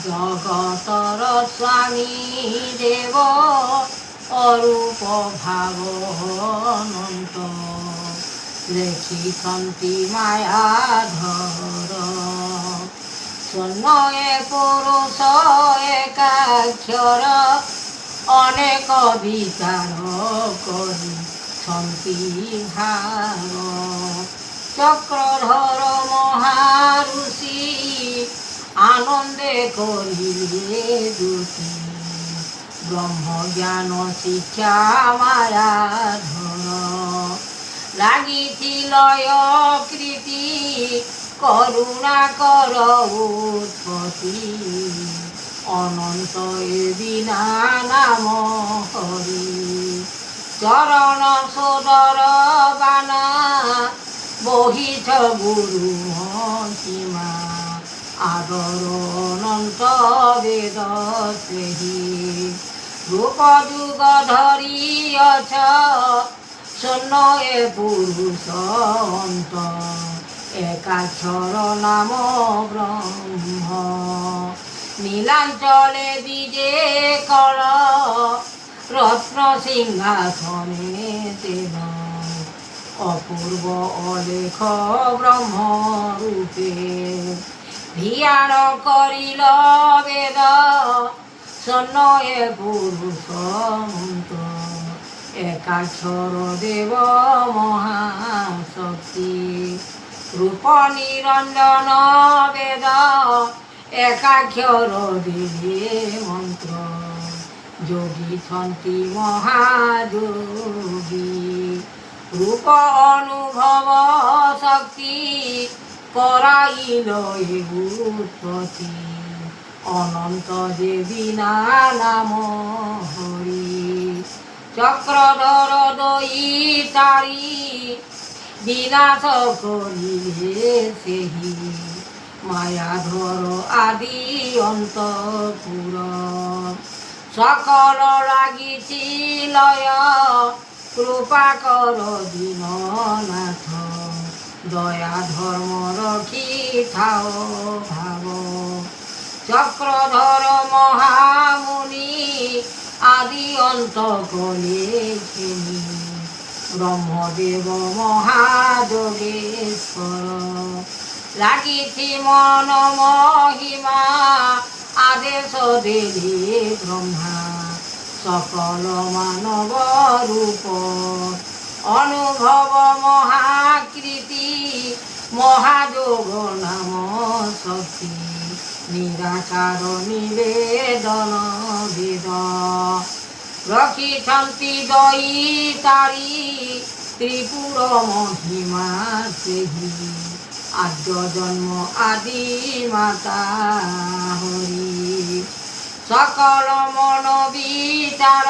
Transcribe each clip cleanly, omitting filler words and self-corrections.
জগতর স্বামী দেব অরূপ ভাব অনন্ত লেখিছন্তি মায়াধর শূন্যে পুরুষ একাক্ষর অনেক বিচার করিছন্তি ভার চক্রধর মহারুষি আনন্দে করিলে দুটি ব্রহ্মজ্ঞান শিক্ষা মায়াধর লাগিছিল কৃতি করুণা কর উৎপত্তি অনন্ত বিনা নাম হরি চরণ সদর বানা বহিছ গুরু মহিমা আদর অনন্ত বেদ সেহি রূপ যুগ ধরিয়ছ শূন্য এ পুরুষ অন্ত একাক্ষর নাম ব্রহ্ম নীলাঞ্চলে দ্বিজে কর রত্ন সিংহাসনে তেন অপূর্ব অলেখ ব্রহ্ম রূপে ধিয়ান করিল বেদ শূন্য এ পুরুষ মন্ত্র একাক্ষর দেব মহাশক্তি রূপ নিরঞ্জন বেদ একাক্ষর দেবে মন্ত্র যোগী ছন্তি মহাযোগী রূপ অনুভব শক্তি করাইল উৎপত্তি অনন্ত যে বিনা নাম হরি চক্রধর দয়িতারি বিনাশ করিলে সেহি মায়াধর আদি অন্তপুর সকল লাগিছি লয় কৃপা কর দীননাথ দয়া ধর্ম রখি থাও ভাব চক্রধর মহামুনি আদি অন্ত কলেছিনি ব্রহ্মদেব মহাযোগেশ্বর লাগিছি মন মহিমা আদেশ দেলি ব্রহ্মা সকল মানব রূপ অনুভব মহাকৃতি মহাযোগ নাম শক্তি নিরাকার নিবেদন বেদ রখিছন্তি দয়িতারি ত্রিপুর মহিমা সেহি আদ্য জন্ম আদি মাতা হরি সকল মন বিচার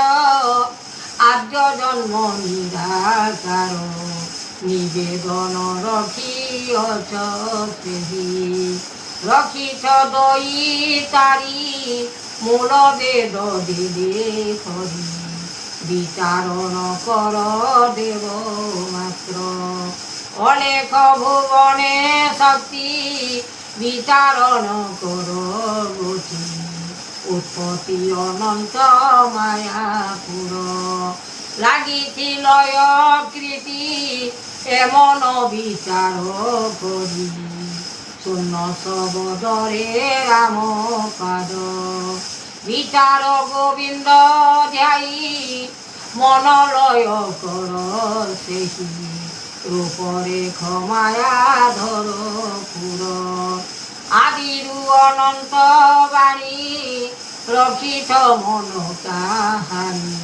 আদ্য জন্ম নিরাকার নিবেদন রখিয়ছ সেহি রখিছ দয়িতারি মূল বেদ দিলে হরি বিচারণ কর দেব মাত্র অলেখ ভুবনে শক্তি বিচারণ কর গতি উৎপত্তি অনন্ত মায়াপুর লাগিছিল কৃতি এমন বিচার করি শূন্য শবদরে রাম পাদ বিচার গোবিন্দ ধ্যাই মনলয় কর সেহি রূপরে ক্ষমায়াধর পুর আদিরু অনন্ত বাণী রক্ষিত মন কাহানি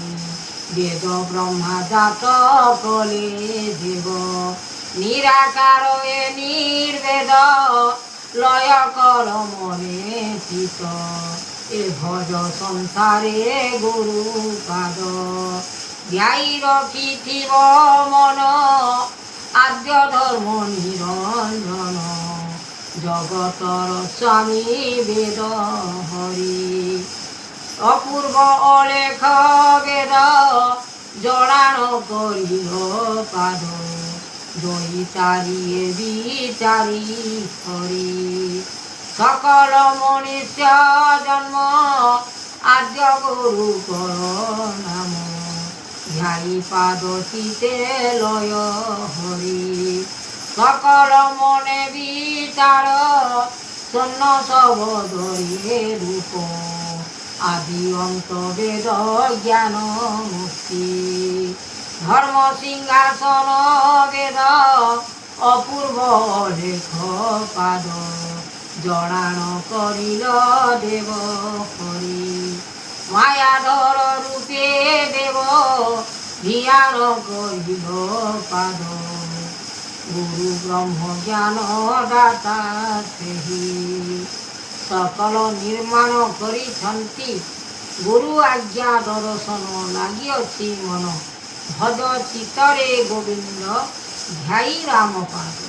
বেদ ব্রহ্মা জাত কলে দেব নিরাকার এ নির্বেদ লয় কর মনে চিত এ ভজ সংসারে গুরু পাদ ধ্যাই রখিথিব মন আদ্য ধর্ম নিরঞ্জন জগতর স্বামী বেদ হরি অপূর্ব অলেখ বেদ জড়ান করিল পাদ দয়িতারি বিচারি হরি সকল মনুষ্য জন্ম আদ্য গুরু কর নাম ধ্যায়ী পাদ চিতে লয় হরি সকল মনে বিচার শূন্য সব ধরিয়ে রূপ আদি অন্ত বেদ জ্ঞান মুক্তি ধর্ম সিংহাসন বেদ অপূর্ব লেখ পাদ জড়াণ করিল দেব হরি মায়াধর রূপে দেব ধ্যান করিল পাদ গুরু ব্রহ্ম জ্ঞান দাতা সেহি সকল নির্মাণ କରିଛନ୍ତି গুরু আজ্ঞା দର୍ଶନ ଲାଗିଅଛି ମନ ଭଜ ଚିତ୍ତରେ ଗୋବିନ୍ଦ ଧ୍ୟାଇ ରାମ ପାଦ